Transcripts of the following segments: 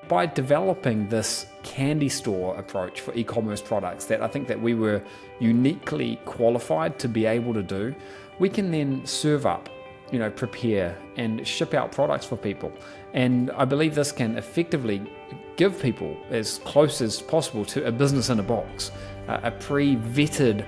by developing this candy store approach for e-commerce products that I think that we were uniquely qualified to be able to do, we can then serve up, prepare and ship out products for people. And I believe this can effectively give people as close as possible to a business in a box, a pre-vetted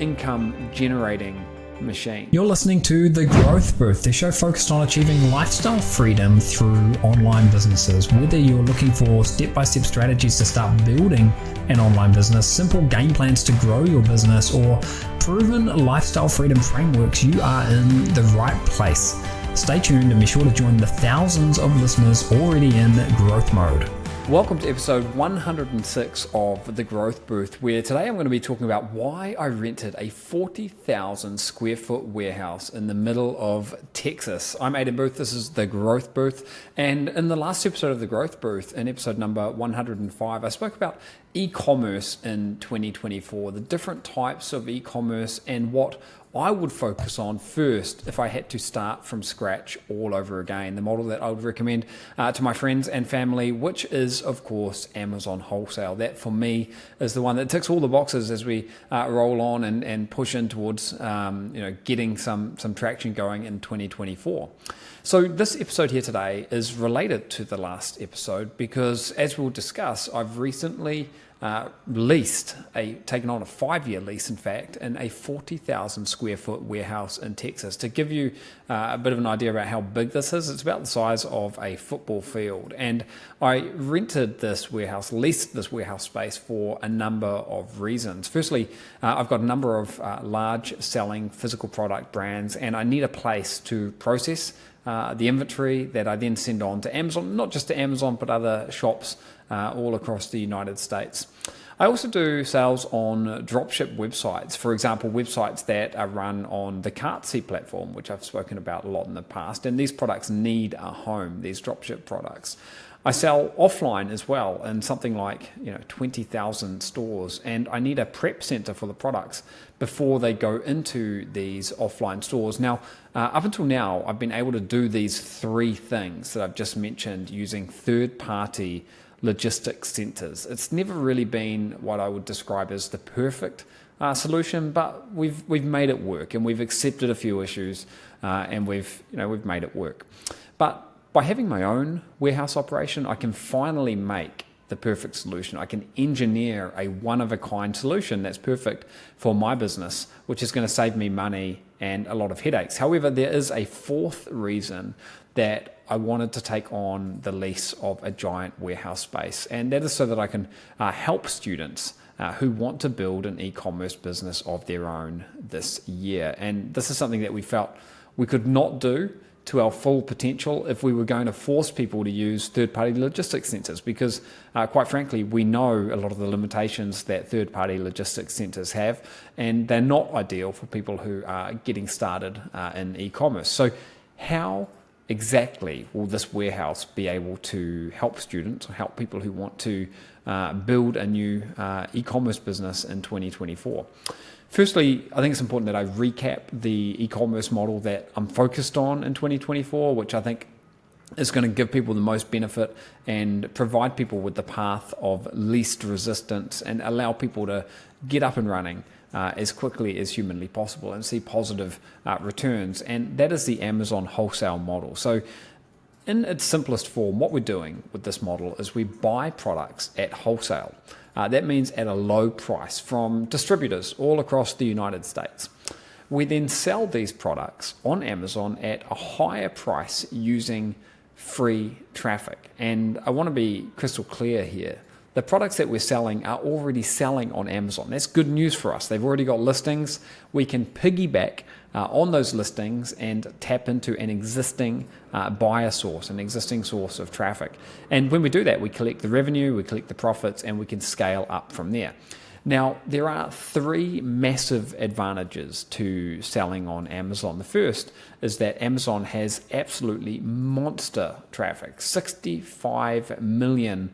income generating machine. You're listening to The Growth Booth, the show focused on achieving lifestyle freedom through online businesses. Whether you're looking for step-by-step strategies to start building an online business, simple game plans to grow your business, or proven lifestyle freedom frameworks, you are in the right place. Stay tuned and be sure to join the thousands of listeners already in growth mode. Welcome to episode 106 of The Growth Booth, where today I'm going to be talking about why I rented a 40,000 square foot warehouse in the middle of Texas. I'm Aidan Booth, this is The Growth Booth, and in the last episode of The Growth Booth, in episode number 105, I spoke about e-commerce in 2024, the different types of e-commerce and what I would focus on first if I had to start from scratch all over again. The model that I would recommend to my friends and family, which is, of course, Amazon wholesale. That, for me, is the one that ticks all the boxes as we roll on and push in towards getting some traction going in 2024. So this episode here today is related to the last episode because, as we'll discuss, I've recently taken on a 5-year lease, in fact, in a 40,000 square foot warehouse in Texas. To give you a bit of an idea about how big this is, it's about the size of a football field. And I leased this warehouse space for a number of reasons. Firstly, I've got a number of large selling physical product brands, and I need a place to process the inventory that I then send on to Amazon, not just to Amazon, but other shops all across the United States. I also do sales on dropship websites, for example, websites that are run on the Cartsy platform, which I've spoken about a lot in the past, and these products need a home, these dropship products. I sell offline as well in something like 20,000 stores, and I need a prep center for the products before they go into these offline stores. Now, up until now, I've been able to do these three things that I've just mentioned using third-party logistics centers. It's never really been what I would describe as the perfect solution, but we've made it work, and we've accepted a few issues, and we've made it work. But by having my own warehouse operation, I can finally make the perfect solution. I can engineer a one-of-a-kind solution that's perfect for my business, which is going to save me money and a lot of headaches. However, there is a fourth reason that I wanted to take on the lease of a giant warehouse space, and that is so that I can help students who want to build an e-commerce business of their own this year. And this is something that we felt we could not do to our full potential if we were going to force people to use third-party logistics centers, because quite frankly, we know a lot of the limitations that third-party logistics centers have, and they're not ideal for people who are getting started in e-commerce. So how exactly will this warehouse be able to help students or help people who want to build a new e-commerce business in 2024? Firstly, I think it's important that I recap the e-commerce model that I'm focused on in 2024, which I think is going to give people the most benefit and provide people with the path of least resistance and allow people to get up and running as quickly as humanly possible and see positive returns. And that is the Amazon wholesale model. So in its simplest form, what we're doing with this model is we buy products at wholesale. That means at a low price from distributors all across the United States. We then sell these products on Amazon at a higher price using free traffic. And I want to be crystal clear here. The products that we're selling are already selling on Amazon. That's good news for us. They've already got listings. We can piggyback on those listings and tap into an existing buyer source, an existing source of traffic. And when we do that, we collect the revenue, we collect the profits, and we can scale up from there. Now, there are three massive advantages to selling on Amazon. The first is that Amazon has absolutely monster traffic, 65 million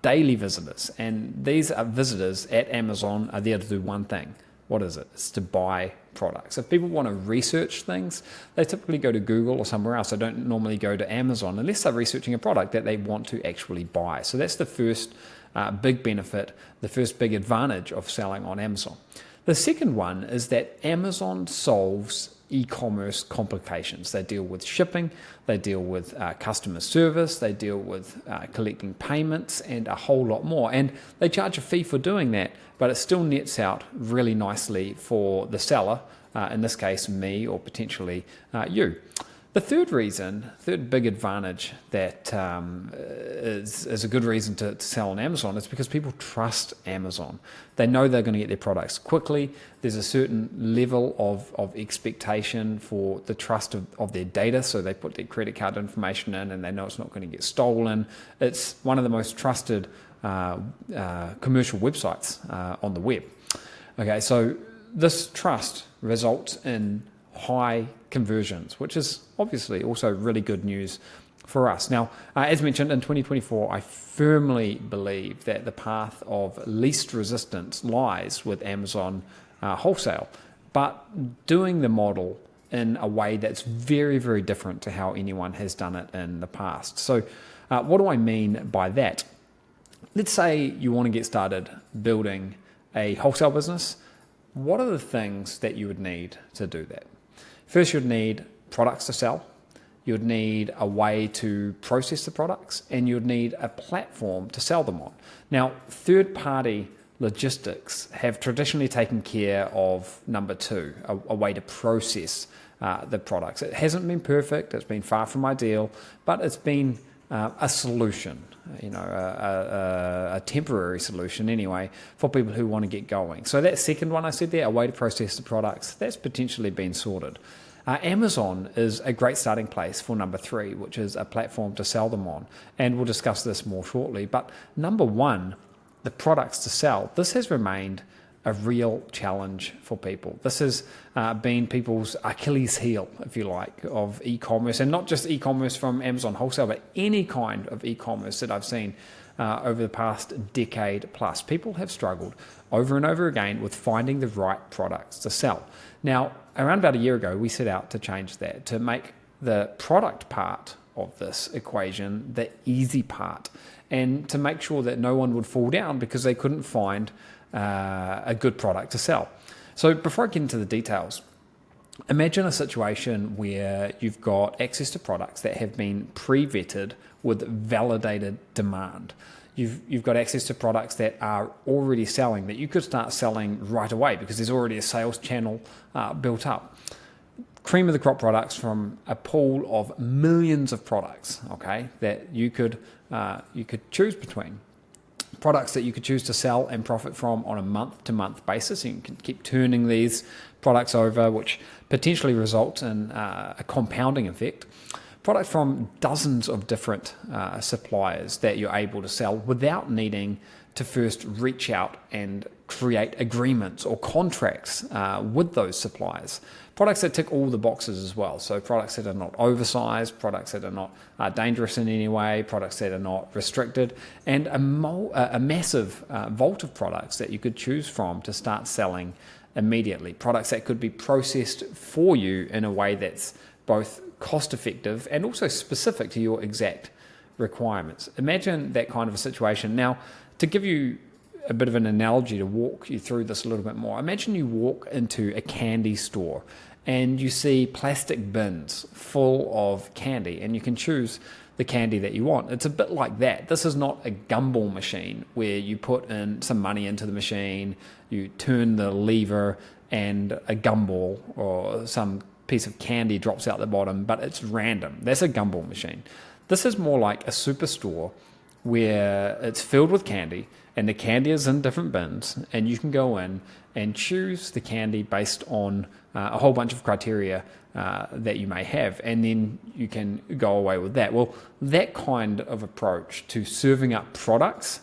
daily visitors. And these visitors at Amazon are there to do one thing. what is it? It's to buy products. If people want to research things, they typically go to Google or somewhere else. They don't normally go to Amazon unless they're researching a product that they want to actually buy. So that's the first big benefit, the first big advantage of selling on Amazon. The second one is that Amazon solves e-commerce complications. They deal with shipping, they deal with customer service, they deal with collecting payments and a whole lot more. And they charge a fee for doing that, but it still nets out really nicely for the seller, in this case me or potentially you. The third big advantage that is a good reason to sell on Amazon is because people trust Amazon. They know they're going to get their products quickly. There's a certain level of expectation for the trust of their data, so they put their credit card information in and they know it's not going to get stolen. It's one of the most trusted commercial websites on the web. Okay, so this trust results in high conversions, which is obviously also really good news for us. Now, as mentioned, in 2024, I firmly believe that the path of least resistance lies with Amazon wholesale, but doing the model in a way that's very, very different to how anyone has done it in the past. So what do I mean by that? Let's say you want to get started building a wholesale business. What are the things that you would need to do that? First, you'd need products to sell, you'd need a way to process the products, and you'd need a platform to sell them on. Now, third-party logistics have traditionally taken care of number two, a way to process the products. It hasn't been perfect, it's been far from ideal, but it's been a solution, a temporary solution anyway, for people who want to get going. So that second one I said there, a way to process the products, that's potentially been sorted. Amazon is a great starting place for number three, which is a platform to sell them on. And we'll discuss this more shortly. But number one, the products to sell, this has remained a real challenge for people. This has been people's Achilles heel, if you like, of e-commerce, and not just e-commerce from Amazon wholesale, but any kind of e-commerce that I've seen over the past decade plus. People have struggled over and over again with finding the right products to sell. Now, around about a year ago, we set out to change that, to make the product part of this equation the easy part, and to make sure that no one would fall down because they couldn't find a good product to sell. So before I get into the details, imagine a situation where you've got access to products that have been pre-vetted with validated demand. You've got access to products that are already selling, that you could start selling right away because there's already a sales channel built up. Cream of the crop products from a pool of millions of products, okay, that you could choose between. Products that you could choose to sell and profit from on a month-to-month basis. You can keep turning these products over, which potentially results in a compounding effect. Products from dozens of different suppliers that you're able to sell without needing to first reach out and create agreements or contracts with those suppliers. Products that tick all the boxes as well. So products that are not oversized, products that are not dangerous in any way, products that are not restricted, and a massive vault of products that you could choose from to start selling immediately. Products that could be processed for you in a way that's both cost effective and also specific to your exact requirements. Imagine that kind of a situation. Now, to give you a bit of an analogy to walk you through this a little bit more, imagine you walk into a candy store and you see plastic bins full of candy and you can choose the candy that you want. It's a bit like that. This is not a gumball machine where you put in some money into the machine, you turn the lever and a gumball or some piece of candy drops out the bottom, but it's random. That's a gumball machine. This is more like a superstore where it's filled with candy and the candy is in different bins and you can go in and choose the candy based on a whole bunch of criteria that you may have, and then you can go away with that. Well, that kind of approach to serving up products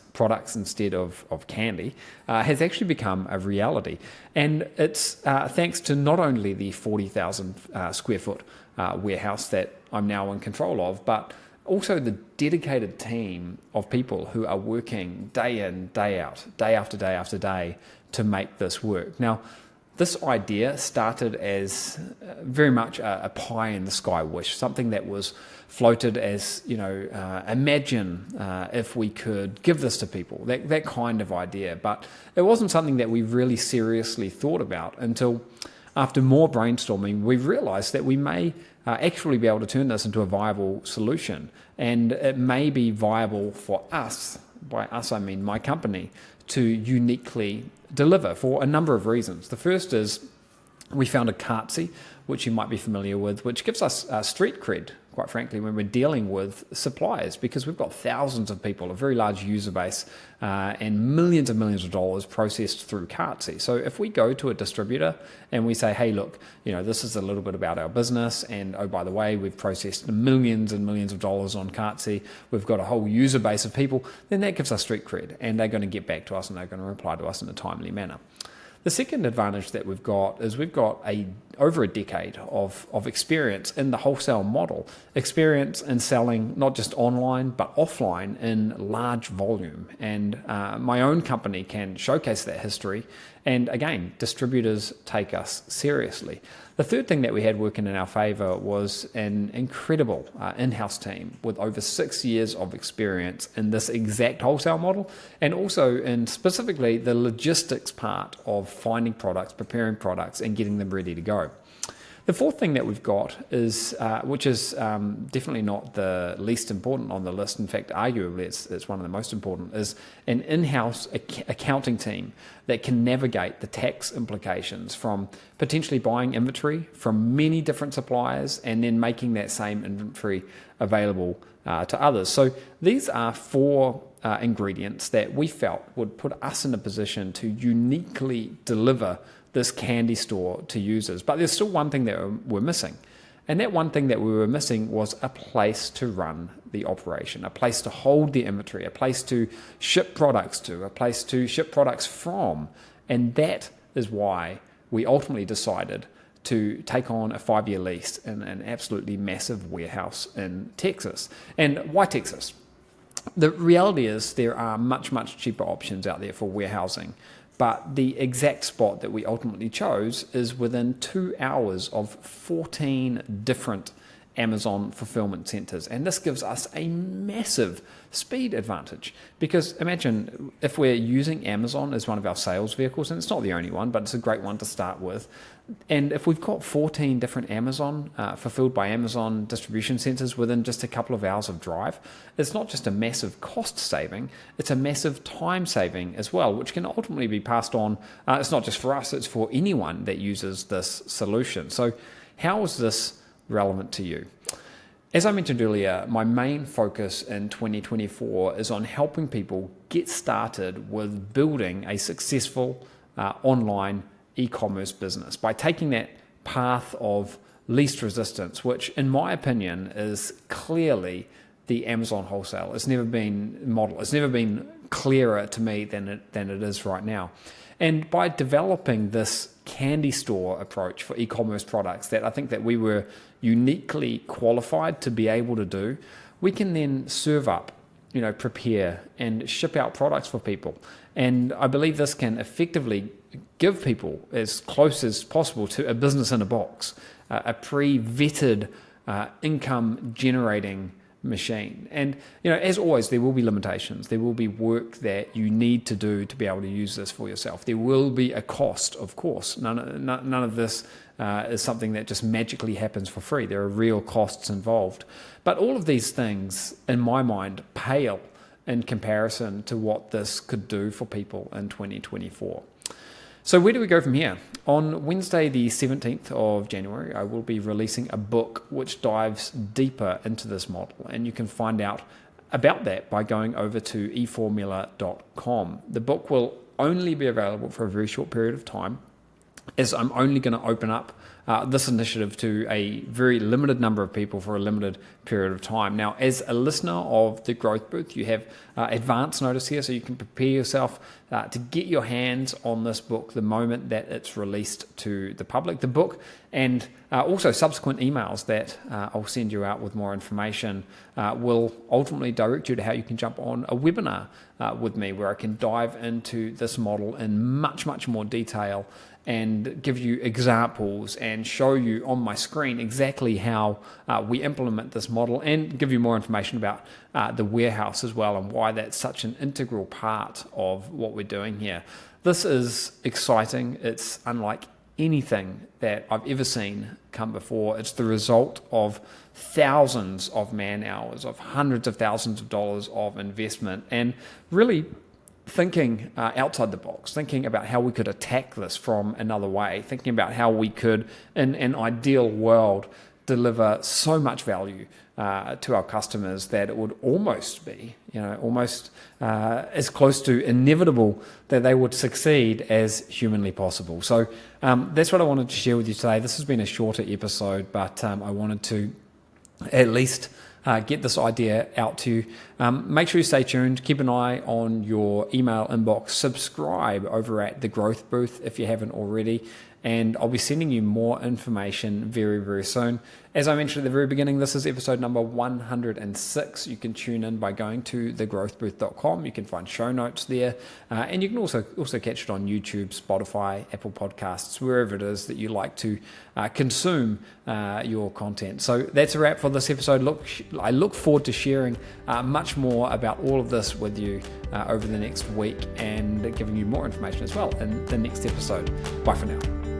instead of candy has actually become a reality, and it's thanks to not only the 40,000 square foot warehouse that I'm now in control of, but also the dedicated team of people who are working day in, day out, day after day after day to make this work. Now, This idea started as very much a pie in the sky wish, something that was floated as, imagine if we could give this to people, that kind of idea. But it wasn't something that we really seriously thought about until after more brainstorming, we realized that we may actually be able to turn this into a viable solution. And it may be viable for us, by us I mean my company, to uniquely deliver for a number of reasons. The first is we founded Cartsy, which you might be familiar with, which gives us street cred, quite frankly, when we're dealing with suppliers, because we've got thousands of people, a very large user base, and millions of dollars processed through Cartsy. So if we go to a distributor and we say, hey, look, this is a little bit about our business, and oh, by the way, we've processed millions and millions of dollars on Cartsy, we've got a whole user base of people, then that gives us street cred, and they're going to get back to us and they're going to reply to us in a timely manner. The second advantage that we've got is we've got over a decade of experience in the wholesale model, experience in selling not just online but offline in large volume. And my own company can showcase that history. And again, distributors take us seriously. The third thing that we had working in our favor was an incredible in-house team with over 6 years of experience in this exact wholesale model, and also in specifically the logistics part of finding products, preparing products, and getting them ready to go. The fourth thing that we've got is, which is definitely not the least important on the list, in fact, arguably it's one of the most important, is an in-house accounting team that can navigate the tax implications from potentially buying inventory from many different suppliers and then making that same inventory available to others. So these are four ingredients that we felt would put us in a position to uniquely deliver this candy store to users. But there's still one thing that we're missing. And that one thing that we were missing was a place to run the operation, a place to hold the inventory, a place to ship products to, a place to ship products from. And that is why we ultimately decided to take on a 5-year lease in an absolutely massive warehouse in Texas. And why Texas? The reality is there are much cheaper options out there for warehousing. But the exact spot that we ultimately chose is within 2 hours of 14 different Amazon fulfillment centers. And this gives us a massive speed advantage, because imagine if we're using Amazon as one of our sales vehicles, and it's not the only one, but it's a great one to start with. And if we've got 14 different Amazon fulfilled by Amazon distribution centers within just a couple of hours of drive, it's not just a massive cost saving, it's a massive time saving as well, which can ultimately be passed on. It's not just for us, it's for anyone that uses this solution. So how is this relevant to you? As I mentioned earlier, my main focus in 2024 is on helping people get started with building a successful online e-commerce business by taking that path of least resistance, which in my opinion is clearly the Amazon wholesale. It's never been modeled. It's never been clearer to me than it is right now. And by developing this candy store approach for e-commerce products that I think that we were uniquely qualified to be able to do, we can then serve up, prepare and ship out products for people. And I believe this can effectively give people as close as possible to a business in a box, a pre-vetted income generating machine. And as always, there will be limitations. There will be work that you need to do to be able to use this for yourself. There will be a cost, of course. None of this is something that just magically happens for free. There are real costs involved. But all of these things, in my mind, pale in comparison to what this could do for people in 2024. So where do we go from here? On Wednesday, the 17th of January, I will be releasing a book which dives deeper into this model. And you can find out about that by going over to eformula.com. The book will only be available for a very short period of time, as I'm only going to open up this initiative to a very limited number of people for a limited period of time. Now, as a listener of the Growth Booth, you have advance notice here, so you can prepare yourself to get your hands on this book the moment that it's released to the public. The book and also subsequent emails that I'll send you out with more information will ultimately direct you to how you can jump on a webinar with me, where I can dive into this model in much more detail and give you examples and show you on my screen exactly how we implement this model, and give you more information about the warehouse as well and why that's such an integral part of what we're doing here. This is exciting. It's unlike anything that I've ever seen come before. It's the result of thousands of man hours, of hundreds of thousands of dollars of investment, and really thinking outside the box, thinking about how we could attack this from another way, thinking about how we could, in an ideal world, deliver so much value to our customers that it would almost be, almost as close to inevitable that they would succeed as humanly possible. So that's what I wanted to share with you today. This has been a shorter episode, but I wanted to at least get this idea out to you. Make sure you stay tuned. Keep an eye on your email inbox. Subscribe over at The Growth Booth if you haven't already. And I'll be sending you more information very, very soon. As I mentioned at the very beginning, this is episode number 106. You can tune in by going to thegrowthbooth.com. You can find show notes there. And you can also catch it on YouTube, Spotify, Apple Podcasts, wherever it is that you like to consume your content. So that's a wrap for this episode. I look forward to sharing much more about all of this with you over the next week, and giving you more information as well in the next episode. Bye for now.